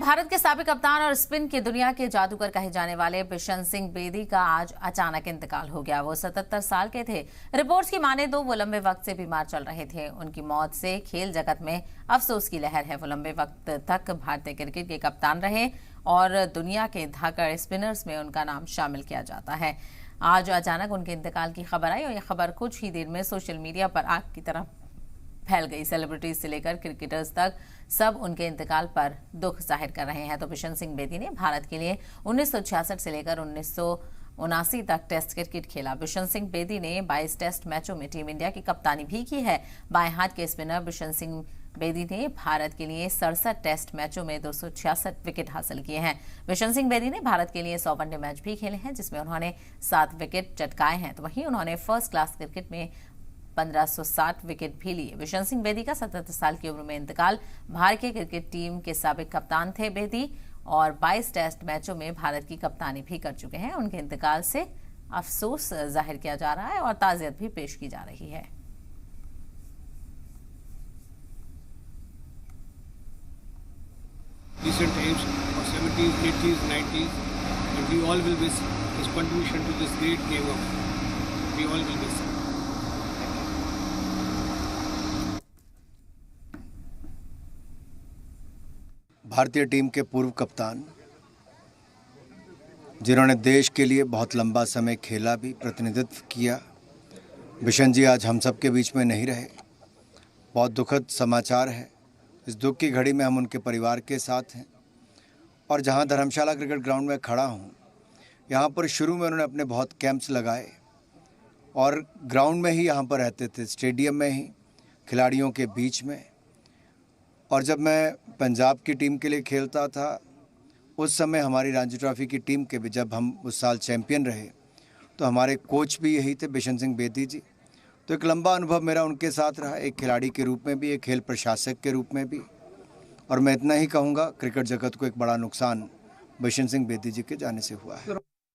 भारत के साबिक कप्तान और स्पिन की दुनिया के जादूगर कहे जाने वाले बिशन सिंह बेदी का आज अचानक इंतकाल हो गया। वो 77 साल के थे। रिपोर्ट्स की माने तो वो लंबे वक्त से बीमार चल रहे थे। उनकी मौत से खेल जगत में अफसोस की लहर है। वो लंबे वक्त तक भारतीय क्रिकेट के कप्तान रहे और दुनिया के धाकड़ स्पिनर्स में उनका नाम शामिल किया जाता है। आज अचानक उनके इंतकाल की खबर आई और यह खबर कुछ ही देर में सोशल मीडिया पर आग की तरह फैल गई। सेलिब्रिटीज से लेकर क्रिकेटर्स तक सब उनके इंतकाल पर दुख जाहिर कर रहे हैं। तो बिशन सिंह बेदी ने भारत के लिए 1966 से लेकर 1979 तक टेस्ट क्रिकेट खेला। बिशन सिंह बेदी ने 22 टेस्ट मैचों में टीम इंडिया की कप्तानी भी की है। बाएं हाथ के स्पिनर बिशन सिंह बेदी ने भारत के लिए 67 टेस्ट मैचों में 266 विकेट हासिल किए हैं। बिशन सिंह बेदी ने भारत के लिए 100 वनडे मैच भी खेले हैं, जिसमें उन्होंने 7 विकेट चटकाए हैं। तो वहीं उन्होंने फर्स्ट क्लास क्रिकेट में 1560 विकेट भी लिए। बिशन सिंह बेदी का 77 साल की उम्र में इंतकाल। भारतीय क्रिकेट टीम के साबिक कप्तान थे बेदी और 22 टेस्ट मैचों में भारत की कप्तानी भी कर चुके हैं। उनके इंतकाल से अफसोस जाहिर किया जा रहा है और ताज़ियत भी पेश की जा रही है। Recent times of 70s, 80s, 90s, and we all will miss his contribution to this great game of. We all will miss him. भारतीय टीम के पूर्व कप्तान, जिन्होंने देश के लिए बहुत लंबा समय खेला भी, प्रतिनिधित्व किया, बिशन जी आज हम सब के बीच में नहीं रहे। बहुत दुखद समाचार है। इस दुख की घड़ी में हम उनके परिवार के साथ हैं और जहां धर्मशाला क्रिकेट ग्राउंड में खड़ा हूं, यहां पर शुरू में उन्होंने अपने बहुत कैंप्स लगाए और ग्राउंड में ही यहां पर रहते थे, स्टेडियम में ही, खिलाड़ियों के बीच में। और जब मैं पंजाब की टीम के लिए खेलता था, उस समय हमारी रणजी ट्रॉफी की टीम के भी, जब हम उस साल चैंपियन रहे, तो हमारे कोच भी यही थे, बिशन सिंह बेदी जी। तो एक लंबा अनुभव मेरा उनके साथ रहा, एक खिलाड़ी के रूप में भी, एक खेल प्रशासक के रूप में भी। और मैं इतना ही कहूँगा, क्रिकेट जगत को एक बड़ा नुकसान बिशन सिंह बेदी जी के जाने से हुआ है।